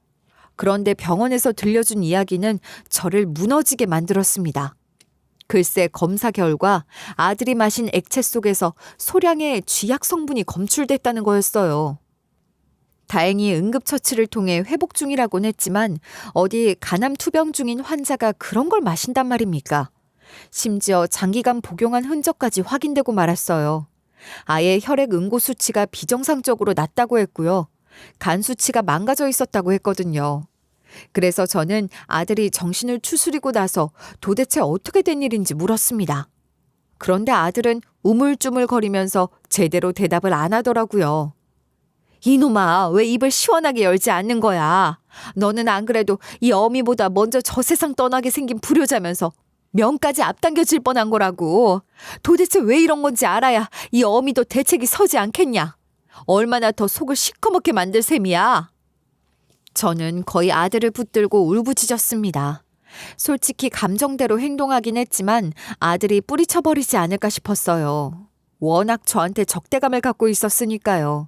그런데 병원에서 들려준 이야기는 저를 무너지게 만들었습니다. 글쎄 검사 결과 아들이 마신 액체 속에서 소량의 쥐약 성분이 검출됐다는 거였어요. 다행히 응급처치를 통해 회복 중이라고는 했지만 어디 간암 투병 중인 환자가 그런 걸 마신단 말입니까? 심지어 장기간 복용한 흔적까지 확인되고 말았어요. 아예 혈액 응고 수치가 비정상적으로 낮다고 했고요. 간 수치가 망가져 있었다고 했거든요. 그래서 저는 아들이 정신을 추스리고 나서 도대체 어떻게 된 일인지 물었습니다. 그런데 아들은 우물쭈물거리면서 제대로 대답을 안 하더라고요. 이놈아, 왜 입을 시원하게 열지 않는 거야? 너는 안 그래도 이 어미보다 먼저 저 세상 떠나게 생긴 불효자면서 명까지 앞당겨질 뻔한 거라고. 도대체 왜 이런 건지 알아야 이 어미도 대책이 서지 않겠냐? 얼마나 더 속을 시커멓게 만들 셈이야? 저는 거의 아들을 붙들고 울부짖었습니다. 솔직히 감정대로 행동하긴 했지만 아들이 뿌리쳐버리지 않을까 싶었어요. 워낙 저한테 적대감을 갖고 있었으니까요.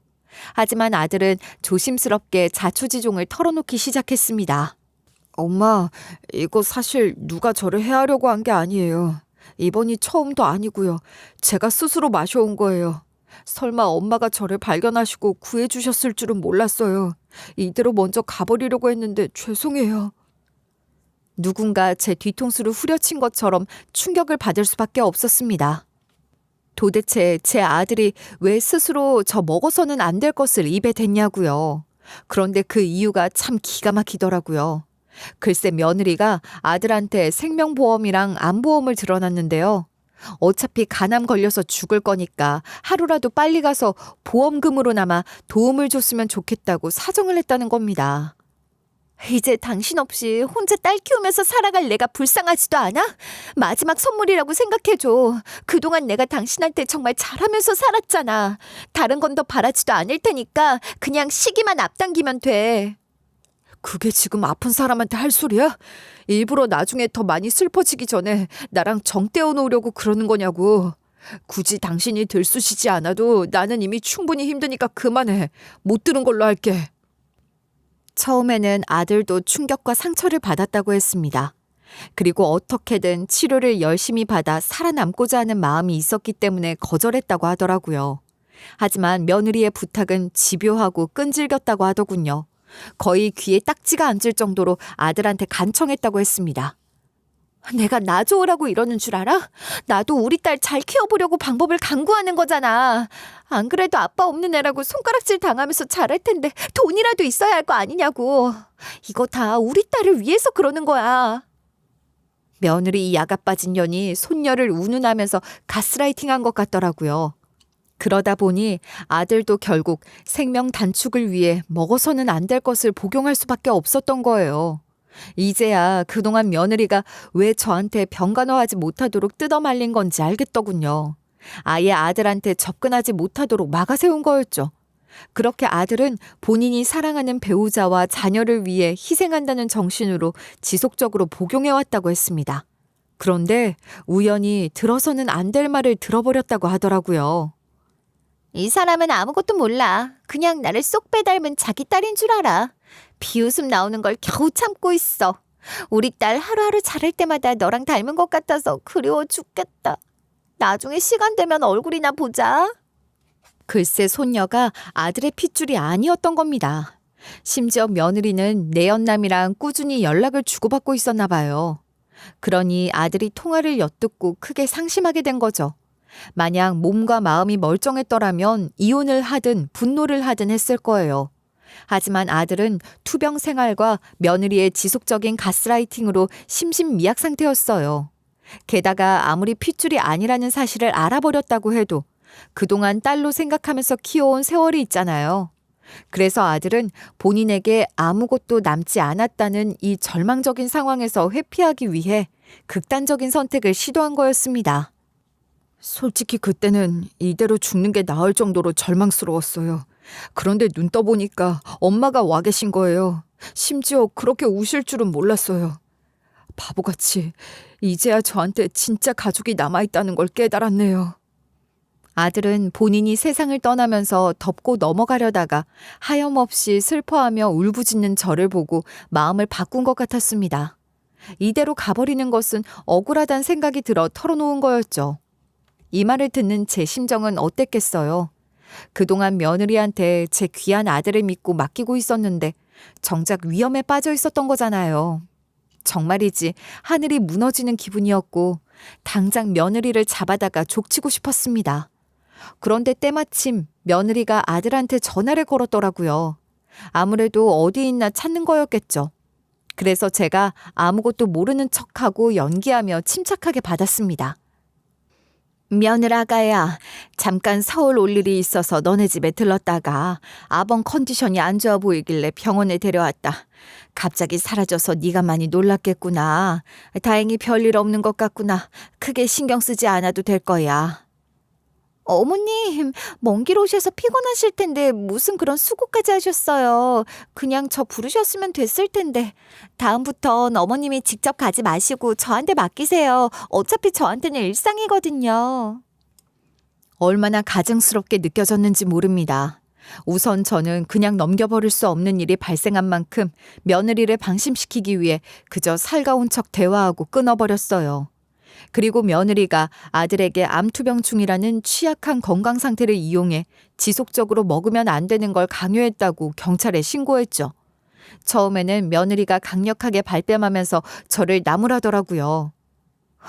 하지만 아들은 조심스럽게 자초지종을 털어놓기 시작했습니다. 엄마, 이거 사실 누가 저를 해하려고 한 게 아니에요. 이번이 처음도 아니고요. 제가 스스로 마셔온 거예요. 설마 엄마가 저를 발견하시고 구해주셨을 줄은 몰랐어요. 이대로 먼저 가버리려고 했는데 죄송해요. 누군가 제 뒤통수를 후려친 것처럼 충격을 받을 수밖에 없었습니다. 도대체 제 아들이 왜 스스로 저 먹어서는 안 될 것을 입에 댔냐고요. 그런데 그 이유가 참 기가 막히더라고요. 글쎄 며느리가 아들한테 생명보험이랑 암보험을 들어놨는데요. 어차피 간암 걸려서 죽을 거니까 하루라도 빨리 가서 보험금으로나마 도움을 줬으면 좋겠다고 사정을 했다는 겁니다. 이제 당신 없이 혼자 딸 키우면서 살아갈 내가 불쌍하지도 않아? 마지막 선물이라고 생각해줘. 그동안 내가 당신한테 정말 잘하면서 살았잖아. 다른 건 더 바라지도 않을 테니까 그냥 시기만 앞당기면 돼. 그게 지금 아픈 사람한테 할 소리야? 일부러 나중에 더 많이 슬퍼지기 전에 나랑 정 떼어놓으려고 그러는 거냐고. 굳이 당신이 들쑤시지 않아도 나는 이미 충분히 힘드니까 그만해. 못 들은 걸로 할게. 처음에는 아들도 충격과 상처를 받았다고 했습니다. 그리고 어떻게든 치료를 열심히 받아 살아남고자 하는 마음이 있었기 때문에 거절했다고 하더라고요. 하지만 며느리의 부탁은 집요하고 끈질겼다고 하더군요. 거의 귀에 딱지가 앉을 정도로 아들한테 간청했다고 했습니다. 내가 나 좋으라고 이러는 줄 알아? 나도 우리 딸 잘 키워보려고 방법을 강구하는 거잖아. 안 그래도 아빠 없는 애라고 손가락질 당하면서 잘할 텐데 돈이라도 있어야 할 거 아니냐고. 이거 다 우리 딸을 위해서 그러는 거야. 며느리 이 야가 빠진 년이 손녀를 운운하면서 가스라이팅한 것 같더라고요. 그러다 보니 아들도 결국 생명 단축을 위해 먹어서는 안 될 것을 복용할 수밖에 없었던 거예요. 이제야 그동안 며느리가 왜 저한테 병간호하지 못하도록 뜯어말린 건지 알겠더군요. 아예 아들한테 접근하지 못하도록 막아세운 거였죠. 그렇게 아들은 본인이 사랑하는 배우자와 자녀를 위해 희생한다는 정신으로 지속적으로 복용해왔다고 했습니다. 그런데 우연히 들어서는 안 될 말을 들어버렸다고 하더라고요. 이 사람은 아무것도 몰라. 그냥 나를 쏙 빼닮은 자기 딸인 줄 알아. 비웃음 나오는 걸 겨우 참고 있어. 우리 딸 하루하루 자랄 때마다 너랑 닮은 것 같아서 그리워 죽겠다. 나중에 시간 되면 얼굴이나 보자. 글쎄 손녀가 아들의 핏줄이 아니었던 겁니다. 심지어 며느리는 내연남이랑 꾸준히 연락을 주고받고 있었나 봐요. 그러니 아들이 통화를 엿듣고 크게 상심하게 된 거죠. 만약 몸과 마음이 멀쩡했더라면 이혼을 하든 분노를 하든 했을 거예요. 하지만 아들은 투병 생활과 며느리의 지속적인 가스라이팅으로 심신미약 상태였어요. 게다가 아무리 핏줄이 아니라는 사실을 알아버렸다고 해도 그동안 딸로 생각하면서 키워온 세월이 있잖아요. 그래서 아들은 본인에게 아무것도 남지 않았다는 이 절망적인 상황에서 회피하기 위해 극단적인 선택을 시도한 거였습니다. 솔직히 그때는 이대로 죽는 게 나을 정도로 절망스러웠어요. 그런데 눈 떠보니까 엄마가 와 계신 거예요. 심지어 그렇게 우실 줄은 몰랐어요. 바보같이 이제야 저한테 진짜 가족이 남아있다는 걸 깨달았네요. 아들은 본인이 세상을 떠나면서 덮고 넘어가려다가 하염없이 슬퍼하며 울부짖는 저를 보고 마음을 바꾼 것 같았습니다. 이대로 가버리는 것은 억울하단 생각이 들어 털어놓은 거였죠. 이 말을 듣는 제 심정은 어땠겠어요? 그동안 며느리한테 제 귀한 아들을 믿고 맡기고 있었는데 정작 위험에 빠져 있었던 거잖아요. 정말이지 하늘이 무너지는 기분이었고 당장 며느리를 잡아다가 족치고 싶었습니다. 그런데 때마침 며느리가 아들한테 전화를 걸었더라고요. 아무래도 어디 있나 찾는 거였겠죠. 그래서 제가 아무것도 모르는 척하고 연기하며 침착하게 받았습니다. 며느라가야, 잠깐 서울 올 일이 있어서 너네 집에 들렀다가 아범 컨디션이 안 좋아 보이길래 병원에 데려왔다. 갑자기 사라져서 네가 많이 놀랐겠구나. 다행히 별일 없는 것 같구나. 크게 신경 쓰지 않아도 될 거야. 어머님, 먼 길 오셔서 피곤하실 텐데 무슨 그런 수고까지 하셨어요. 그냥 저 부르셨으면 됐을 텐데. 다음부턴 어머님이 직접 가지 마시고 저한테 맡기세요. 어차피 저한테는 일상이거든요. 얼마나 가증스럽게 느껴졌는지 모릅니다. 우선 저는 그냥 넘겨버릴 수 없는 일이 발생한 만큼 며느리를 방심시키기 위해 그저 살가운 척 대화하고 끊어버렸어요. 그리고 며느리가 아들에게 암투병충이라는 취약한 건강 상태를 이용해 지속적으로 먹으면 안 되는 걸 강요했다고 경찰에 신고했죠. 처음에는 며느리가 강력하게 발뺌하면서 저를 나무라더라고요.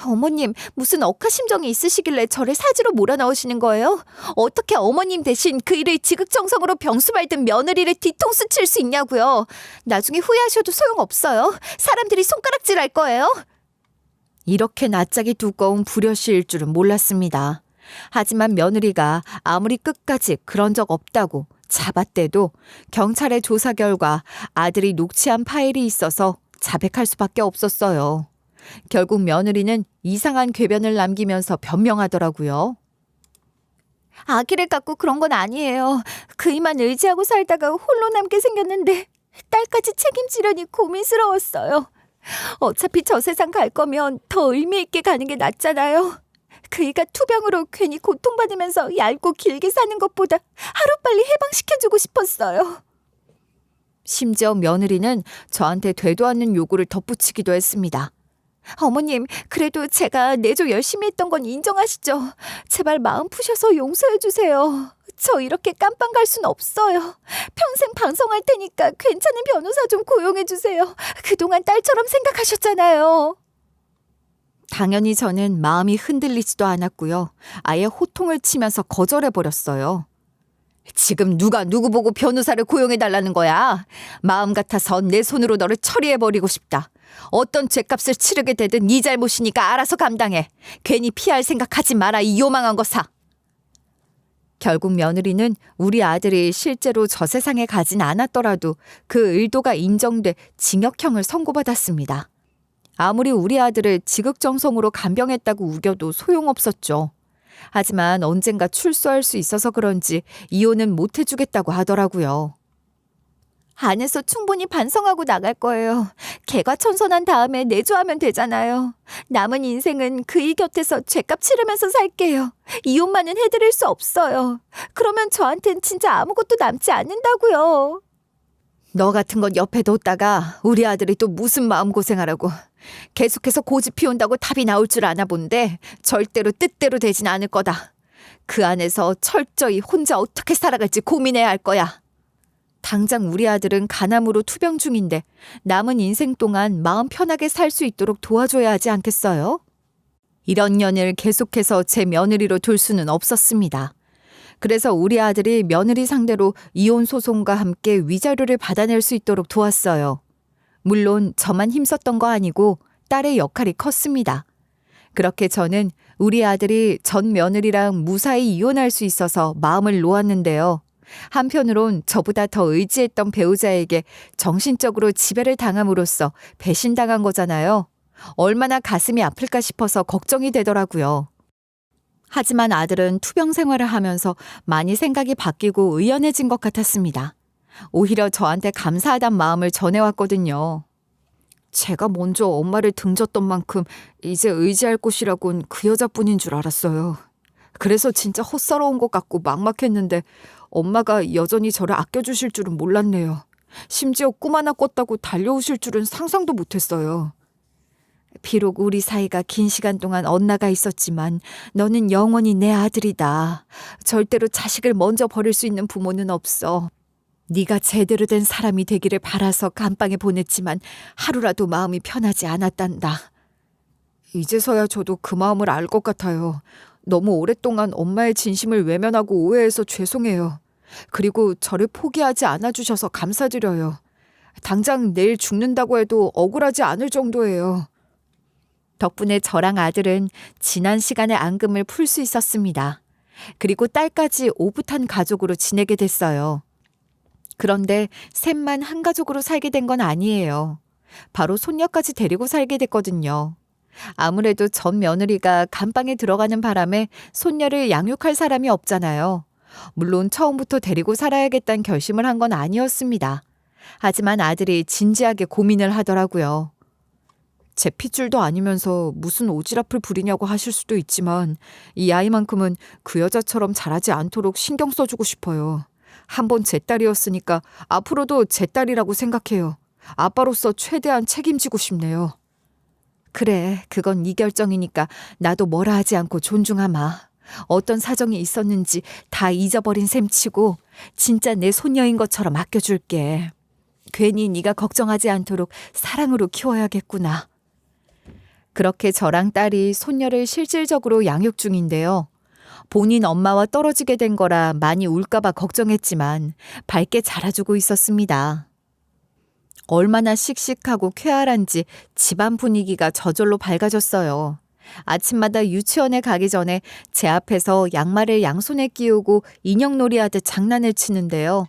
어머님, 무슨 억하심정이 있으시길래 저를 사지로 몰아넣으시는 거예요? 어떻게 어머님 대신 그 일을 지극정성으로 병수 말든 며느리를 뒤통수 칠 수 있냐고요. 나중에 후회하셔도 소용없어요. 사람들이 손가락질 할 거예요. 이렇게 낯짝이 두꺼운 불효시일 줄은 몰랐습니다. 하지만 며느리가 아무리 끝까지 그런 적 없다고 잡았대도 경찰의 조사 결과 아들이 녹취한 파일이 있어서 자백할 수밖에 없었어요. 결국 며느리는 이상한 궤변을 남기면서 변명하더라고요. 아기를 갖고 그런 건 아니에요. 그이만 의지하고 살다가 홀로 남게 생겼는데 딸까지 책임지려니 고민스러웠어요. 어차피 저 세상 갈 거면 더 의미 있게 가는 게 낫잖아요. 그이가 투병으로 괜히 고통받으면서 얇고 길게 사는 것보다 하루빨리 해방시켜주고 싶었어요. 심지어 며느리는 저한테 되도 않는 요구를 덧붙이기도 했습니다. 어머님, 그래도 제가 내조 열심히 했던 건 인정하시죠? 제발 마음 푸셔서 용서해 주세요. 저 이렇게 깜빵 갈 순 없어요. 평생 방송할 테니까 괜찮은 변호사 좀 고용해 주세요. 그동안 딸처럼 생각하셨잖아요. 당연히 저는 마음이 흔들리지도 않았고요. 아예 호통을 치면서 거절해버렸어요. 지금 누가 누구 보고 변호사를 고용해달라는 거야? 마음 같아서 내 손으로 너를 처리해버리고 싶다. 어떤 죗값을 치르게 되든 네 잘못이니까 알아서 감당해. 괜히 피할 생각하지 마라, 이 요망한 거사. 결국 며느리는 우리 아들이 실제로 저 세상에 가진 않았더라도 그 의도가 인정돼 징역형을 선고받았습니다. 아무리 우리 아들을 지극정성으로 간병했다고 우겨도 소용없었죠. 하지만 언젠가 출소할 수 있어서 그런지 이혼은 못 해주겠다고 하더라고요. 안에서 충분히 반성하고 나갈 거예요. 개과천선한 다음에 내조하면 되잖아요. 남은 인생은 그이 곁에서 죗값 치르면서 살게요. 이혼만은 해드릴 수 없어요. 그러면 저한텐 진짜 아무것도 남지 않는다고요. 너 같은 건 옆에 뒀다가 우리 아들이 또 무슨 마음고생하라고. 계속해서 고집 피운다고 답이 나올 줄 아나 본데 절대로 뜻대로 되진 않을 거다. 그 안에서 철저히 혼자 어떻게 살아갈지 고민해야 할 거야. 당장 우리 아들은 간암으로 투병 중인데 남은 인생 동안 마음 편하게 살 수 있도록 도와줘야 하지 않겠어요? 이런 년을 계속해서 제 며느리로 둘 수는 없었습니다. 그래서 우리 아들이 며느리 상대로 이혼 소송과 함께 위자료를 받아낼 수 있도록 도왔어요. 물론 저만 힘썼던 거 아니고 딸의 역할이 컸습니다. 그렇게 저는 우리 아들이 전 며느리랑 무사히 이혼할 수 있어서 마음을 놓았는데요. 한편으론 저보다 더 의지했던 배우자에게 정신적으로 지배를 당함으로써 배신당한 거잖아요. 얼마나 가슴이 아플까 싶어서 걱정이 되더라고요. 하지만 아들은 투병 생활을 하면서 많이 생각이 바뀌고 의연해진 것 같았습니다. 오히려 저한테 감사하단 마음을 전해왔거든요. 제가 먼저 엄마를 등졌던 만큼 이제 의지할 곳이라곤 그 여자뿐인 줄 알았어요. 그래서 진짜 헛살아온 것 같고 막막했는데 엄마가 여전히 저를 아껴주실 줄은 몰랐네요. 심지어 꿈 하나 꿨다고 달려오실 줄은 상상도 못했어요. 비록 우리 사이가 긴 시간 동안 엇나가 있었지만 너는 영원히 내 아들이다. 절대로 자식을 먼저 버릴 수 있는 부모는 없어. 네가 제대로 된 사람이 되기를 바라서 감방에 보냈지만 하루라도 마음이 편하지 않았단다. 이제서야 저도 그 마음을 알 것 같아요. 너무 오랫동안 엄마의 진심을 외면하고 오해해서 죄송해요. 그리고 저를 포기하지 않아주셔서 감사드려요. 당장 내일 죽는다고 해도 억울하지 않을 정도예요. 덕분에 저랑 아들은 지난 시간의 앙금을 풀 수 있었습니다. 그리고 딸까지 오붓한 가족으로 지내게 됐어요. 그런데 셋만 한 가족으로 살게 된 건 아니에요. 바로 손녀까지 데리고 살게 됐거든요. 아무래도 전 며느리가 감방에 들어가는 바람에 손녀를 양육할 사람이 없잖아요. 물론 처음부터 데리고 살아야겠다는 결심을 한 건 아니었습니다. 하지만 아들이 진지하게 고민을 하더라고요. 제 핏줄도 아니면서 무슨 오지랖을 부리냐고 하실 수도 있지만 이 아이만큼은 그 여자처럼 자라지 않도록 신경 써주고 싶어요. 한번 제 딸이었으니까 앞으로도 제 딸이라고 생각해요. 아빠로서 최대한 책임지고 싶네요. 그래, 그건 네 결정이니까 나도 뭐라 하지 않고 존중하마. 어떤 사정이 있었는지 다 잊어버린 셈치고 진짜 내 손녀인 것처럼 아껴줄게. 괜히 네가 걱정하지 않도록 사랑으로 키워야겠구나. 그렇게 저랑 딸이 손녀를 실질적으로 양육 중인데요. 본인 엄마와 떨어지게 된 거라 많이 울까봐 걱정했지만 밝게 자라주고 있었습니다. 얼마나 씩씩하고 쾌활한지 집안 분위기가 저절로 밝아졌어요. 아침마다 유치원에 가기 전에 제 앞에서 양말을 양손에 끼우고 인형놀이 하듯 장난을 치는데요.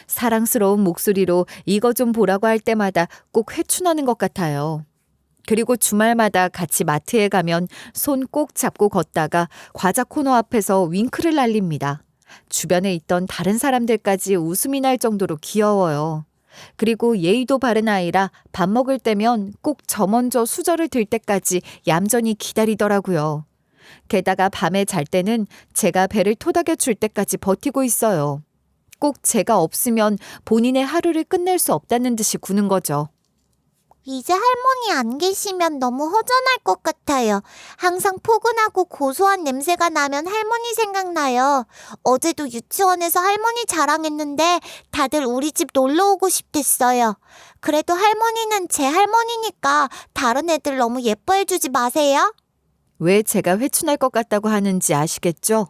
사랑스러운 목소리로 이거 좀 보라고 할 때마다 꼭 회춘하는 것 같아요. 그리고 주말마다 같이 마트에 가면 손 꼭 잡고 걷다가 과자 코너 앞에서 윙크를 날립니다. 주변에 있던 다른 사람들까지 웃음이 날 정도로 귀여워요. 그리고 예의도 바른 아이라 밥 먹을 때면 꼭 저 먼저 수저를 들 때까지 얌전히 기다리더라고요. 게다가 밤에 잘 때는 제가 배를 토닥여 줄 때까지 버티고 있어요. 꼭 제가 없으면 본인의 하루를 끝낼 수 없다는 듯이 구는 거죠. 이제 할머니 안 계시면 너무 허전할 것 같아요. 항상 포근하고 고소한 냄새가 나면 할머니 생각나요. 어제도 유치원에서 할머니 자랑했는데 다들 우리 집 놀러 오고 싶댔어요. 그래도 할머니는 제 할머니니까 다른 애들 너무 예뻐해주지 마세요. 왜 제가 회춘할 것 같다고 하는지 아시겠죠?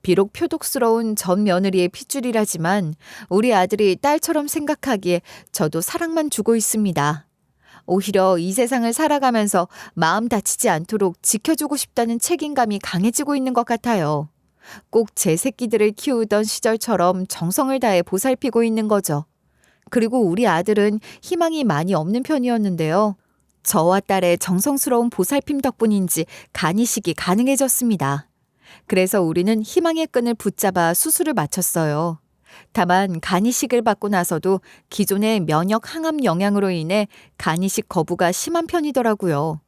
비록 표독스러운 전 며느리의 핏줄이라지만 우리 아들이 딸처럼 생각하기에 저도 사랑만 주고 있습니다. 오히려 이 세상을 살아가면서 마음 다치지 않도록 지켜주고 싶다는 책임감이 강해지고 있는 것 같아요. 꼭 제 새끼들을 키우던 시절처럼 정성을 다해 보살피고 있는 거죠. 그리고 우리 아들은 희망이 많이 없는 편이었는데요. 저와 딸의 정성스러운 보살핌 덕분인지 간이식이 가능해졌습니다. 그래서 우리는 희망의 끈을 붙잡아 수술을 마쳤어요. 다만 간이식을 받고 나서도 기존의 면역 항암 영향으로 인해 간이식 거부가 심한 편이더라고요.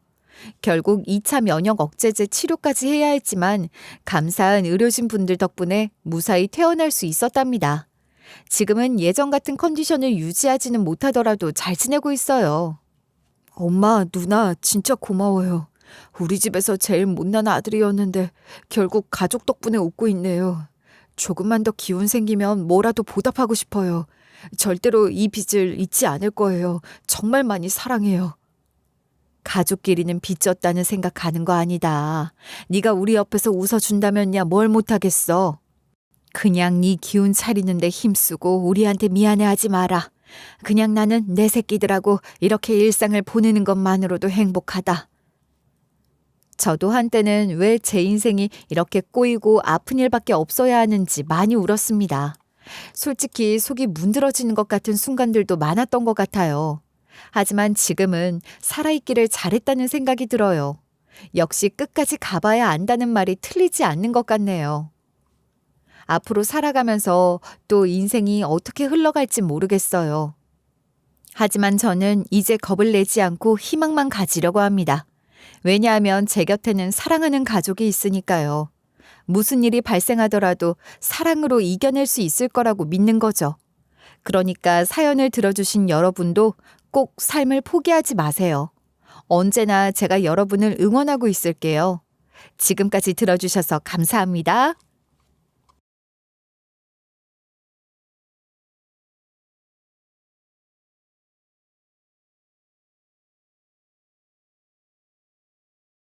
결국 2차 면역 억제제 치료까지 해야 했지만 감사한 의료진 분들 덕분에 무사히 퇴원할 수 있었답니다. 지금은 예전 같은 컨디션을 유지하지는 못하더라도 잘 지내고 있어요. 엄마, 누나 진짜 고마워요. 우리 집에서 제일 못난 아들이었는데 결국 가족 덕분에 웃고 있네요. 조금만 더 기운 생기면 뭐라도 보답하고 싶어요. 절대로 이 빚을 잊지 않을 거예요. 정말 많이 사랑해요. 가족끼리는 빚졌다는 생각하는 거 아니다. 네가 우리 옆에서 웃어준다면야 뭘 못하겠어. 그냥 네 기운 차리는데 힘쓰고 우리한테 미안해하지 마라. 그냥 나는 내 새끼들하고 이렇게 일상을 보내는 것만으로도 행복하다. 저도 한때는 왜 제 인생이 이렇게 꼬이고 아픈 일밖에 없어야 하는지 많이 울었습니다. 솔직히 속이 문드러지는 것 같은 순간들도 많았던 것 같아요. 하지만 지금은 살아있기를 잘했다는 생각이 들어요. 역시 끝까지 가봐야 안다는 말이 틀리지 않는 것 같네요. 앞으로 살아가면서 또 인생이 어떻게 흘러갈지 모르겠어요. 하지만 저는 이제 겁을 내지 않고 희망만 가지려고 합니다. 왜냐하면 제 곁에는 사랑하는 가족이 있으니까요. 무슨 일이 발생하더라도 사랑으로 이겨낼 수 있을 거라고 믿는 거죠. 그러니까 사연을 들어주신 여러분도 꼭 삶을 포기하지 마세요. 언제나 제가 여러분을 응원하고 있을게요. 지금까지 들어주셔서 감사합니다.